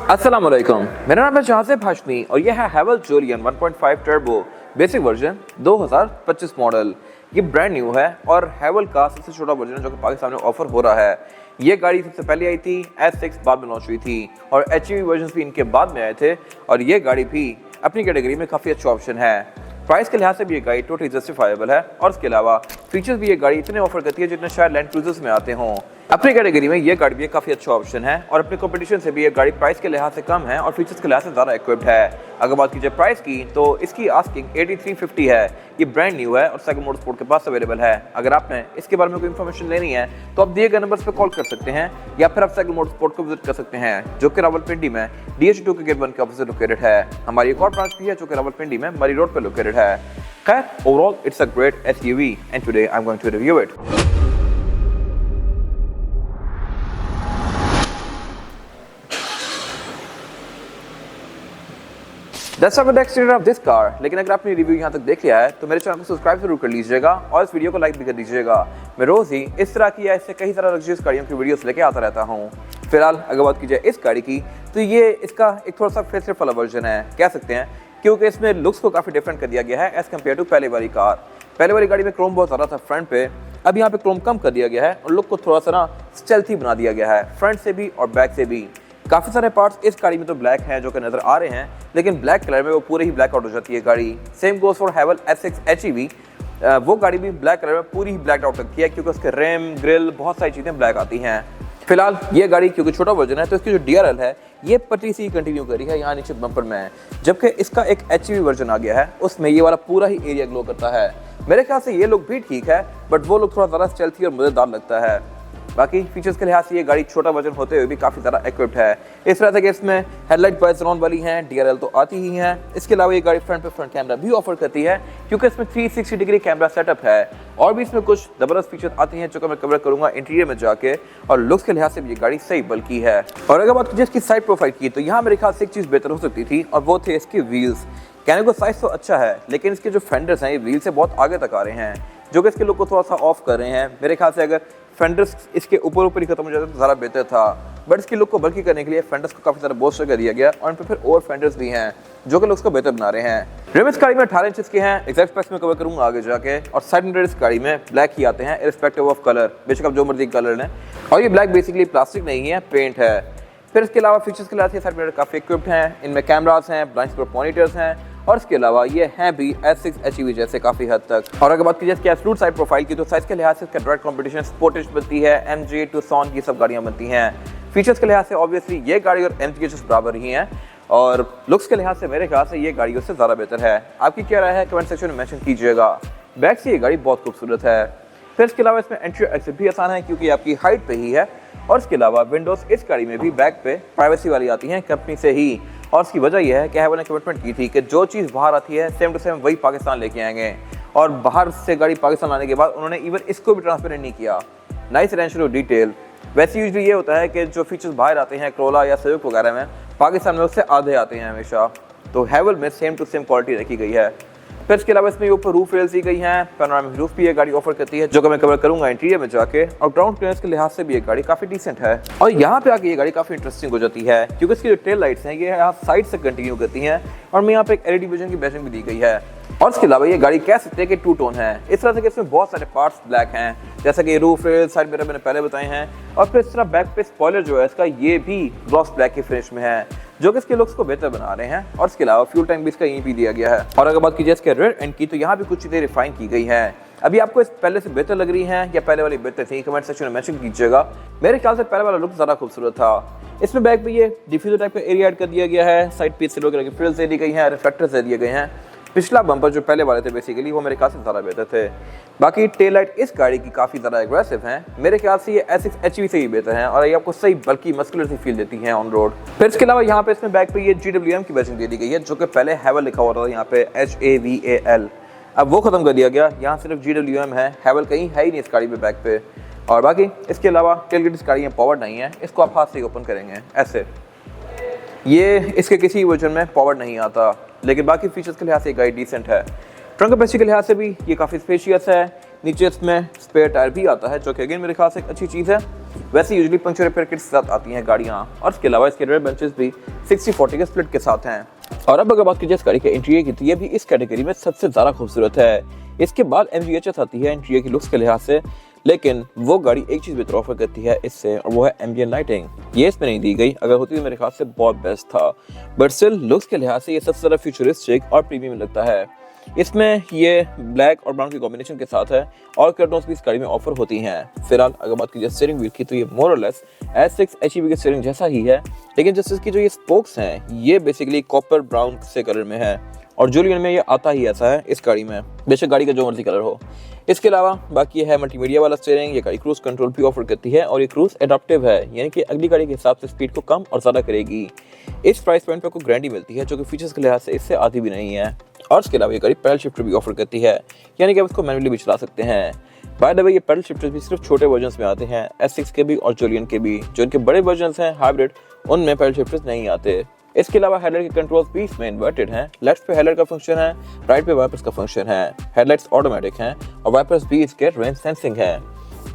अस्सलाम वालेकुम, मेरा नाम है शाहज़ेब हाशमी और यह है हैवेल्स जोलियन 1.5 टर्बो बेसिक वर्जन 2025 मॉडल। ये ब्रांड न्यू है और हैवेल का सबसे छोटा वर्जन है जो कि पाकिस्तान में ऑफर हो रहा है। ये गाड़ी सबसे पहले आई थी S6 बाद में लॉन्च हुई थी और HEV वर्जन भी इनके बाद में आए थे और ये गाड़ी भी अपनी कैटेगरी में काफ़ी अच्छा ऑप्शन है। प्राइस के लिहाज से भी ये गाड़ी टोटली जस्टिफाइबल है और इसके अलावा फीचर्स भी ये गाड़ी इतने ऑफर करती है जितने शायद लैंड क्रूजर्स में आते हों। अपनी कैटेगरी में ये गाड़ी भी काफ़ी अच्छा ऑप्शन है और अपने कंपटीशन से भी ये गाड़ी प्राइस के लिहाज से कम है और फीचर्स के लिहाज से ज़्यादा इक्विप्ड है। अगर बात कीजिए प्राइस की तो इसकी आस्किंग 8350 है। ये ब्रांड न्यू है और साइकिल मोटरस्पोर्ट के पास अवेलेबल है। अगर आपने इसके बारे में कोई इन्फॉर्मेशन लेनी है तो आप दिए गए नंबर्स पर कॉल कर सकते हैं या फिर आप साइकिल मोटरस्पोर्ट को विजिट कर सकते हैं जो कि रावलपिंडी में DH2 के गेट 1 के ऑपोजिट लोकेटेड है। हमारी एक और ब्रांच भी है जो कि रावलपिंडी में मरी रोड पर लोकेटेड है। खैर, overall it's a great SUV and today I am going to review it. That's the exterior of this car। लेकिन अगर आपने रिव्यू यहाँ तक देख लिया है तो मेरे चैनल को सब्सक्राइब जरूर कर लीजिएगा और इस वीडियो को लाइक भी कर दीजिएगा। मैं रोज ही इस तरह की या इससे कई सारा लग्जरियस गाड़ियों की वीडियोस लेके आता रहता हूँ। फिलहाल अगर बात की जाए इस गाड़ी की तो ये इसका एक थोड़ा सा फेसलिफ्ट वाला वर्जन है कह सकते हैं, क्योंकि इसमें लुक्स को काफ़ी डिफरेंट कर दिया गया है एज कम्पेयर टू पहले वाली कार। पहले वाली गाड़ी में क्रोम बहुत ज़्यादा था फ्रंट पे, अब यहाँ पे क्रोम कम कर दिया गया है और लुक को थोड़ा सा ना स्टेल्थी बना दिया गया है फ्रंट से भी और बैक से भी। काफ़ी सारे पार्ट्स इस गाड़ी में तो ब्लैक हैं जो कि नज़र आ रहे हैं, लेकिन ब्लैक कलर में वो पूरे ही ब्लैक आउट हो जाती है गाड़ी। Same goes for हैवेल S6 HEV। वो गाड़ी भी ब्लैक कलर में पूरी ही ब्लैक आउट लगती है क्योंकि उसके रेम ग्रिल बहुत सारी चीज़ें ब्लैक आती हैं। फिलहाल ये गाड़ी क्योंकि छोटा वर्जन है तो इसकी जो DRL है ये पट्टी सी कंटिन्यू करी है यहाँ नीचे बम्पर में है, जबकि इसका एक HEV वर्जन आ गया है उसमें ये वाला पूरा ही एरिया ग्लो करता है। मेरे ख्याल से ये लुक भी ठीक है बट वो लुक थोड़ा ज़्यादा स्टेल्थी और मज़ेदार लगता है। बाकी फीचर्स के लिहाज से ये गाड़ी छोटा वजन होते हुए भी काफ़ी ज़्यादा इक्विप्ड है। इस तरह से कि इसमें हेडलाइट बाइज राउंड वाली हैं, DRL तो आती ही हैं। इसके अलावा ये गाड़ी फ्रंट पे फ्रंट कैमरा भी ऑफर करती है क्योंकि इसमें 360 डिग्री कैमरा सेटअप है और भी इसमें कुछ ज़बरदस्त फीचर आती हैं जो कि मैं कवर करूँगा इंटीरियर में जाके। और लुक्स के लिहाज से भी ये गाड़ी सही बल्कि है। और अगर बात कीजिए इसकी साइड प्रोफाइल की तो यहाँ मेरे ख्याल से एक चीज़ बेहतर हो सकती थी और वो थे इसके व्हील्स। कहने को साइज तो अच्छा है लेकिन इसके जो फेंडर्स हैं ये व्हील से बहुत आगे तक आ रहे हैं जो कि इसके लुक को थोड़ा सा ऑफ कर रहे हैं। मेरे ख्याल से अगर फेंडर्स इसके ऊपर ही खत्म हो जाते तो ज़्यादा बेहतर था, बट इसकी लुक को बल्कि करने के लिए फेंडर्स को काफ़ी सारा बोस्टर कर दिया गया और इन पर फिर ओवर फेंडर्स भी हैं जो कि लुक्स को बेहतर बना रहे हैं। रिम इस गाड़ी में 18 इंचेस के हैं, एग्जैक्ट स्पेक्स में कवर करूंगा आगे जाके। और साइड मिरर इस गाड़ी में ब्लैक ही आते हैं इररिस्पेक्टिव ऑफ कलर, बेशक आप जो मर्जी कलर लें। और ये ब्लैक बेसिकली प्लास्टिक नहीं है, पेंट है। फिर इसके अलावा फीचर्स के लिए साइड मिरर काफ़ी इक्विप्ड हैं, इनमें कैमरास हैं, ब्लाइंड स्पॉट मॉनिटर्स हैं और इसके अलावा ये हैं भी S6 HEV जैसे काफ़ी हद तक। और अगर बात की जाए इसकी एब्सोल्यूट साइड प्रोफाइल की तो साइज़ के लिहाज से इसका डायरेक्ट कंपटीशन स्पोर्टेज बनती है, MG टूसान की सब गाड़ियाँ बनती हैं। फीचर्स के लिहाज से ऑब्वियसली ये गाड़ी और MG बराबर ही हैं और लुक्स के लिहाज से मेरे ख्याल से ये गाड़ी उससे ज़्यादा बेहतर है। आपकी क्या राय है कमेंट सेक्शन में मेंशन कीजिएगा। बैक से ये गाड़ी बहुत खूबसूरत है। फिर इसके अलावा इसमें एंट्री एग्जिट भी आसान है क्योंकि आपकी हाइट पे ही है। और इसके अलावा विंडोज़ इस गाड़ी में भी बैक पे प्राइवेसी वाली आती हैं कंपनी से ही। और इसकी वजह यह है कि हैवेल ने कमिटमेंट की थी कि जो चीज़ बाहर आती है सेम टू सेम वही पाकिस्तान लेके आएंगे और बाहर से गाड़ी पाकिस्तान लाने के बाद उन्होंने इवन इसको भी ट्रांसपेरेंट नहीं किया। Nice attention to detail. वैसे यूजली ये होता है कि जो फीचर्स बाहर आते हैं क्रोला या सिविक वगैरह में पाकिस्तान में उससे आधे आते हैं हमेशा, तो हैवेल में सेम टू सेम क्वालिटी रखी गई है। फिर इसके अलावा इसमें ऊपर रूफ रेल्स दी गई हैं, पैनोरामिक रूफ भी ये गाड़ी ऑफर करती है जो कि मैं कवर करूंगा इंटीरियर में जाके। और ग्राउंड क्लियरेंस के लिहाज से भी ये गाड़ी काफ़ी डिसेंट है। और यहाँ पे आके ये गाड़ी काफ़ी इंटरेस्टिंग हो जाती है क्योंकि इसकी जो टेल लाइट्स हैं ये यहाँ साइड से कंटिन्यू करती हैं और मैं यहाँ पे एक LED विजन की बैटरी भी दी गई है। और इसके अलावा ये गाड़ी कह सकते हैं कि टू टोन है, इस तरह से कि इसमें बहुत सारे पार्ट्स ब्लैक हैं जैसा कि रूफ रेल, साइड मिरर मैंने पहले बताए हैं। और फिर इस तरह बैक पे स्पॉइलर जो है इसका ये भी ग्लॉस ब्लैक के फिनिश में है जो कि इसके लुक्स को बेहतर बना रहे हैं। और इसके अलावा फ्यूल टैंक भी इसका यहीं भी दिया गया है। और अगर बात कीजिए इसके रेयर एंड की तो यहाँ भी कुछ चीज़ें रिफाइन की गई हैं। अभी आपको इस पहले से बेहतर लग रही हैं या पहले वाली बेहतर थी कमेंट सेक्शन में मेंशन कीजिएगा। मेरे ख्याल से पहले वाला लुक ज़्यादा खूबसूरत था। इसमें बैक पे ये डिफ्यूजर टाइप का एरिया ऐड कर दिया गया है, साइड पीस से वगैरह की फ्रिल्स दे दी गई हैं, रिफ्लेक्टर्स दे दिए गए हैं। पिछला बम्पर जो पहले वाले थे बेसिकली वो मेरे ख्याल से ज़्यादा बेहतर थे। बाकी टेल लाइट इस गाड़ी की काफ़ी ज़्यादा एग्रेसिव हैं, मेरे ख्याल से ये S6 HEV से ही बेहतर हैं और ये आपको सही बल्कि मस्कुलर सी फील देती हैं ऑन रोड। फिर इसके अलावा यहाँ पे इसमें बैक पे ये GWM की वर्जन दे दी गई है जो कि पहले हैवेल लिखा हुआ था यहाँ पे HAVAL, अब वो ख़त्म कर दिया गया, यहाँ सिर्फ GWM है, हैवेल कहीं है ही नहीं इस गाड़ी पे बैक पे। और बाकी इसके अलावा टेलगेट इस गाड़ी में पावर नहीं है, इसको आप हाथ से ओपन करेंगे ऐसे, ये इसके किसी वर्जन में पावर नहीं आता। लेकिन बाकी फीचर्स के लिहाज से गाड़ी डिसेंट है। ट्रंक कैपेसिटी के लिहाज से भी ये काफ़ी स्पेशियस है। नीचे इसमें स्पेयर टायर भी आता है जो कि अगेन मेरे ख्याल से एक अच्छी चीज़ है। वैसे यूजुअली पंक्चर रिपेयर किट के साथ आती हैं गाड़ियाँ, और इसके अलावा इसके रेयर बेंचेस भी 60-40 के स्प्लिट के साथ हैं। और अब अगर बात की जाए इस गाड़ी के इंटीरियर की, तो ये भी इस कैटेगरी में सबसे ज़्यादा खूबसूरत है। इसके बाद MGHS आती है इंटीरियर की लुक्स के लिहाज से, लेकिन वो गाड़ी एक चीज़ बेहतर ऑफर करती है इससे, और वो है एम्बिएंट लाइटिंग। ये इसमें नहीं दी गई, अगर होती तो मेरे ख्याल से बहुत बेस्ट था, बट स्टिल लुक्स के लिहाज से ये सबसे ज़्यादा फ्यूचरिस्टिक और प्रीमियम लगता है। इसमें ये ब्लैक और ब्राउन की कॉम्बिनेशन के साथ है, और कर्टन्स भी इस गाड़ी में ऑफर होती हैं। फिलहाल अगर बात की जाए स्टीयरिंग व्हील की, तो ये मोर और लेस S6 HEV के स्टीयरिंग जैसा ही है, लेकिन जैसे इसकी जो ये स्पोक्स हैं ये बेसिकली कॉपर ब्राउन से कलर में है, और जूलियन में ये आता ही ऐसा है इस गाड़ी में, बेशक गाड़ी का जो मर्जी कलर हो। इसके अलावा बाकी है मल्टीमीडिया वाला स्टीयरिंग। ये गाड़ी क्रूज कंट्रोल भी ऑफर करती है, और ये क्रूज एडाप्टिव है, यानी कि अगली गाड़ी के हिसाब से स्पीड को कम और ज़्यादा करेगी। इस प्राइस पॉइंट पर आपको गारंटी मिलती है, जो कि फीचर्स के लिहाज से इससे आती भी नहीं है। और इसके अलावा ये गाड़ी पैडल शिफ्टर भी ऑफर करती है, यानी कि आप इसको मैनुअली भी चला सकते हैं। बाय द वे ये पैडल शिफ्टर भी सिर्फ छोटे वर्जन्स में आते हैं, S6 के भी और जूलियन के भी। जो इनके बड़े वर्जन्स हैं हाइब्रिड, उनमें पैडल शिफ्टर्स नहीं आते। इसके अलावा हेडलाइट के कंट्रोल्स भी इसमें इन्वर्टेड हैं। लेफ्ट पे हेडलाइट का फंक्शन है, राइट पे वाइपर्स का फंक्शन है। हेडलाइट्स ऑटोमेटिक हैं, और वाइपर्स भी इसके रेंज सेंसिंग है।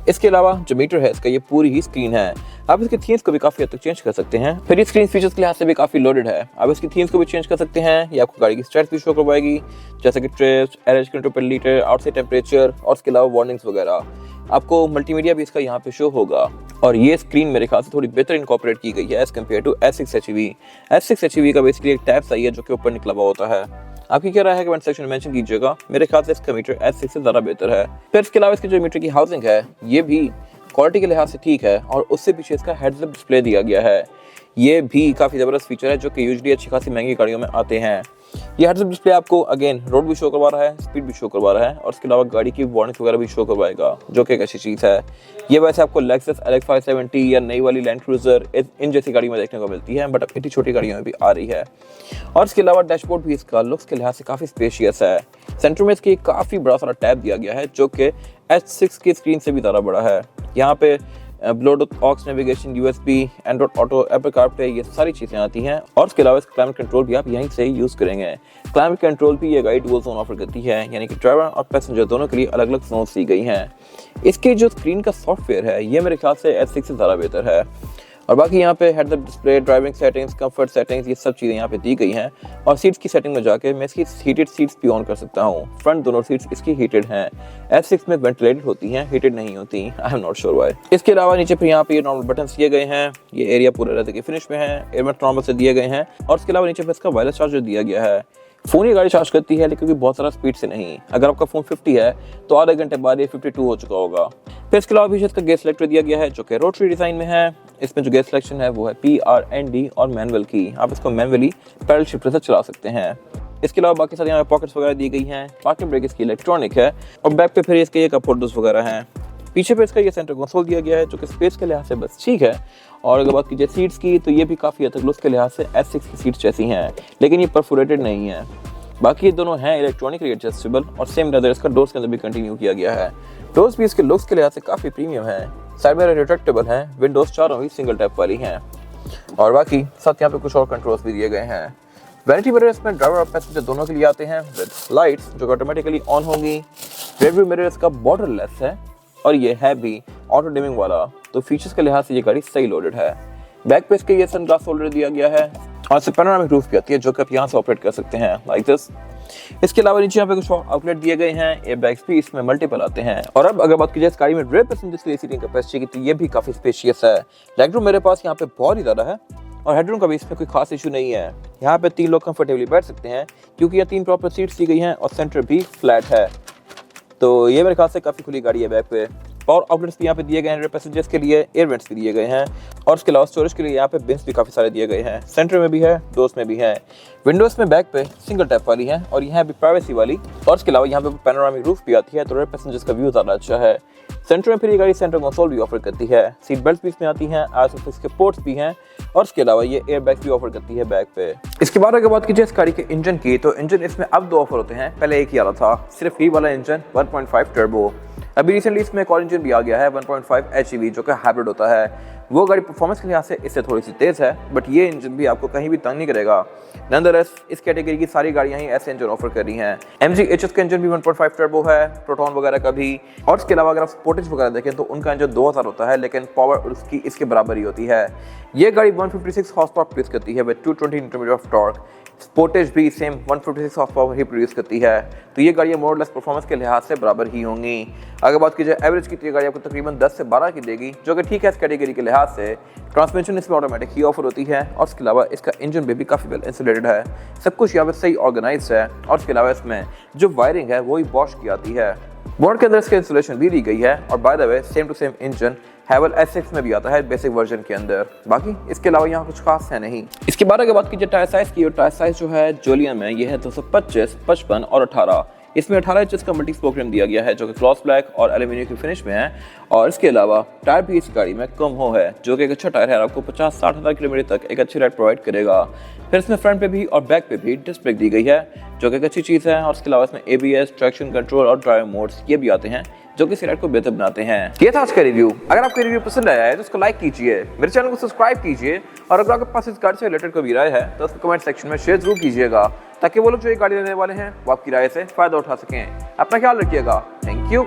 इसके अलावा जो मीटर है इसका, ये पूरी ही स्क्रीन है। आप इसके थीम्स को भी काफ़ी हद तक चेंज कर सकते हैं। फिर ये स्क्रीन फीचर्स के लिहाज से भी काफ़ी लोडेड है। आप इसकी थीम्स को भी चेंज कर सकते हैं, ये आपको गाड़ी की स्टैट्स भी शो करवाएगी, जैसे कि ट्रिप्स, एवरेज किलोमीटर पर लीटर, आउटसाइड टेम्परेचर, और इसके अलावा वार्निंग्स वगैरह। आपको मल्टीमीडिया भी इसका यहाँ पे शो होगा, और ये स्क्रीन मेरे ख्याल से थोड़ी बेहतर इनकॉर्पोरेट की गई है as compared to S6 HEV। S6 HEV का बेसिकली एक टैब सही है जो कि ऊपर निकला हुआ होता है। आपकी क्या राय है कमेंट सेक्शन में मेंशन कीजिएगा। मेरे ख्याल से इसका मीटर S6 से ज़्यादा बेहतर है। फिर इसके अलावा इसके जो मीटर की हाउसिंग है ये भी क्वालिटी के लिहाज से ठीक है, और उससे पीछे इसका हेड्स अप डिस्प्ले दिया गया है। ये भी काफ़ी ज़बरदस्त फीचर है, जो कि यूजुअली अच्छी खासी महंगी गाड़ियों में आते हैं। ये हेड्स अप डिस्प्ले आपको अगेन रोड भी शो करवा रहा है, स्पीड भी शो करवा रहा है, और इसके अलावा गाड़ी की वार्निंग्स वगैरह भी शो करवाएगा, जो कि एक अच्छी चीज़ है। ये वैसे आपको लेक्सस LX 570 या नई वाली लैंड क्रूजर इन जैसी गाड़ी में देखने को मिलती है, बट अब इतनी छोटी गाड़ियों में भी आ रही है। और इसके अलावा डैशबोर्ड भी इसका लुक्स के लिहाज से काफ़ी स्पेशियस है। सेंटर में इसकी काफ़ी बड़ा सारा टैब दिया गया है, जो कि S6 की स्क्रीन से भी ज़्यादा बड़ा है। यहाँ पे Bluetooth, aux navigation, USB, Android Auto, Apple CarPlay, ये सारी चीज़ें आती हैं। और इसके अलावा इसका क्लाइमेट कंट्रोल भी आप यहीं से यूज़ करेंगे। क्लाइमेट कंट्रोल भी ये गाड़ी डुअल जोन ऑफर करती है, यानी कि ड्राइवर और पैसेंजर दोनों के लिए अलग अलग जोन्स दी गई हैं। इसके जो स्क्रीन का सॉफ्टवेयर है ये मेरे ख्याल से S6 से ज़्यादा बेहतर है। और बाकी यहाँ पे head up display, driving settings, comfort settings, ये सब चीज़ें यहाँ पे दी गई हैं। और सीट्स की सेटिंग में जाके मैं इसकी हीटेड सीट्स भी ऑन कर सकता हूँ। फ्रंट दोनों सीट्स इसकी हीटेड हैं। S6 में वेंटिलेटेड होती हैं, हीटेड नहीं होती। I am not sure why. इसके अलावा नीचे फिर यहाँ पे ये नॉर्मल बटन्स दिए गए हैं। ये एरिया पूरा रहते के फिनिश में है, एयरमेट नॉर्मल से दिए गए हैं। और इसके अलावा नीचे पे इसका वायरलेस चार्जर दिया गया है। फ़ोन ये गाड़ी चार्ज करती है, लेकिन बहुत सारा स्पीड से नहीं। अगर आपका फ़ोन 50 है तो आधे घंटे बाद ये 52 हो चुका होगा। फिर इसके अलावा भी इसका गेयर सिलेक्टर दिया गया है, जो कि रोटरी डिज़ाइन में है। इसमें जो गेयर सिलेक्शन है वो है PRND और मैनुअल की। आप इसको मैनुअली पैडल शिफ्टर से चला सकते हैं। इसके अलावा बाकी सारी यहाँ पॉकेट्स वगैरह दी गई हैं। पार्किंग ब्रेक इसकी इलेक्ट्रॉनिक है, और बैक पे फिर इसके ये कप होल्डर्स वगैरह हैं। पीछे पे इसका ये सेंटर कंसोल दिया गया है, जो कि स्पेस के लिहाज से बस ठीक है। और अगर बात कीजिए सीट्स की, तो ये भी काफ़ी हद तक लुक के लिहाज से S6 की सीट्स जैसी हैं, लेकिन ये परफोरेटेड नहीं है। बाकी ये दोनों हैं इलेक्ट्रॉनिकली एडजस्टेबल, और सेम लेदर इसका डोर्स के अंदर भी कंटिन्यू किया गया है। डोर्स भी इसके लुक्स के लिहाज से काफ़ी प्रीमियम है। साइड में रिट्रैक्टेबल हैं, विंडोज चारों भी सिंगल टैप वाली हैं। और बाकी साथ यहाँ पे कुछ और कंट्रोल्स भी दिए गए हैं। वैनिटी मिरर इसमें ड्राइवर और पैसेंजर दोनों के लिए आते हैं, विद लाइट्स जो ऑटोमेटिकली ऑन होंगी। रियर व्यू मिरर इसका बॉर्डरलेस है, और ये है भी ऑटो डिमिंग वाला, तो फीचर्स के लिहाज से ये गाड़ी सही लोडेड है। बैक पे इसके ये सनग्लास होल्डर दिया गया है, और इससे पैनोरामिक रूफ भी आती है, जो कि आप यहाँ से ऑपरेट कर सकते हैं लाइक दिस। इसके अलावा नीचे यहाँ पे कुछ आउटलेट दिए गए हैं। एयरबैग्स भी इसमें मल्टीपल आते हैं। और अब अगर बात की जाए इस गाड़ी में रेयर पैसेंजर्स के लिए सीटिंग कैपेसिटी की, तो ये भी काफी स्पेशियस है। लेगरूम मेरे पास यहाँ पे बहुत ही ज्यादा है, और हेडरूम का भी इसमें कोई खास इशू नहीं है। यहाँ पे 3 लोग कंफर्टेबली बैठ सकते हैं, क्योंकि ये 3 प्रॉपर सीट्स दी गई हैं, और सेंटर भी फ्लैट है। तो ये मेरे ख्याल से काफी खुली गाड़ी है। बैक पे पावर आउटलेट्स भी यहाँ पे दिए गए हैं पैसेंजर्स के लिए, एयर वेंट्स भी दिए गए हैं, और उसके अलावा स्टोरेज के लिए यहाँ पे बिन्स भी काफ़ी सारे दिए गए हैं। सेंटर में भी है, डोर्स में भी है। विंडोज में बैक पे सिंगल टैप वाली है, और यहाँ भी प्राइवेसी वाली, और उसके अलावा यहाँ पे पैनोरामिक रूफ भी आती है, तो रेयर पैसेंजर्स का व्यू ज़्यादा अच्छा है। सेंटर में फिर ये गाड़ी सेंटर कंसोल भी ऑफर करती है। सीट बेल्ट भी इसमें आती हैं, आईएसओ के पोर्ट्स भी हैं, और उसके अलावा ये एयर बैग भी ऑफर करती है बैक पे। इसके बाद अगर बात कीजिए इस गाड़ी के इंजन की, तो इंजन इसमें अब 2 ऑफर होते हैं। पहले एक ही आ रहा था, सिर्फ ही वाला इंजन 1.5 टर्बो। अभी रिसेंटली इसमें एक और इंजन भी आ गया है 1.5 HEV, जो कि हाइब्रिड होता है। वो गाड़ी परफॉर्मेंस के लिहाज से इससे थोड़ी सी तेज़ है, बट ये इंजन भी आपको कहीं भी तंग नहीं करेगा। नंदरस इस कैटेगरी की सारी गाड़ियां ही ऐसे इंजन ऑफर कर रही हैं। MG HS का इंजन भी 1.5 टर्बो है, प्रोटॉन वगैरह का भी। और इसके अलावा अगर आप स्पोर्टेज वगैरह देखें तो उनका इंजन 2000 होता है, लेकिन पावर उसकी इसके बराबर ही होती है। ये गाड़ी 156 हॉर्स पावर प्रोड्यूस करती है with 220 newton metre of torque. Sportage भी सेम 156 हॉर्स पावर ही प्रोड्यूस करती है, तो ये गाड़ियाँ मोर लेस परफॉर्मेंस के लिहाज से बराबर ही होंगी। अगर बात की जाए एवरेज की, तो ये गाड़ी आपको तकरीबन 10 से 12 की देगी, जो कि ठीक है इस कैटेगरी के लिहाज से। ट्रांसमिशन इसमें ऑटोमेटिक ही ऑफर होती है, और इसके अलावा इसका इंजन भी काफ़ी वेल इंसुलेटेड है। सब कुछ यहाँ पे सही ऑर्गेनाइज है, और इसके अलावा इसमें जो वायरिंग है वो ही बॉश की आती है। बोर्ड के अंदर इसके इंसुलेशन भी दी गई है, और by the way same to same engine Haval S6 में भी आता है बेसिक वर्जन के अंदर। बाकी इसके अलावा यहाँ कुछ खास है नहीं। इसके बाद अगर बात कीजिए टायर साइज की, और टायर साइज जो है जोलिया में ये है 225, 55 और 18। इसमें 18 इंचेस का मल्टी स्पोक रिम दिया गया है, जो कि ग्लॉस ब्लैक और एल्यूमिनियम की फिनिश में है। और इसके अलावा टायर भी इस गाड़ी में कम हो है, जो कि एक अच्छा टायर है, आपको 50-60 हज़ार किलोमीटर तक एक अच्छी राइड प्रोवाइड करेगा। फिर इसमें फ्रंट पे भी और बैक पे भी डिस्क ब्रेक दी गई है, जो कि एक अच्छी चीज़ है। और इसके अलावा इसमें ABS, ट्रैक्शन कंट्रोल और ड्राइव मोड्स ये भी आते हैं, जो कि इस राइड को बेहतर बनाते हैं। ये था आज का रिव्यू। अगर आपको रिव्यू पसंद आया है तो उसको लाइक कीजिए, मेरे चैनल को सब्सक्राइब कीजिए, और अगर आपके पास इस गाड़ी से रिलेटेड कोई राय है तो उसको कमेंट सेक्शन में शेयर जरूर कीजिएगा, ताकि वो लोग जो ये गाड़ी लेने वाले हैं वो आपकी राय से फायदा उठा सकें। अपना ख्याल रखिएगा। Thank you.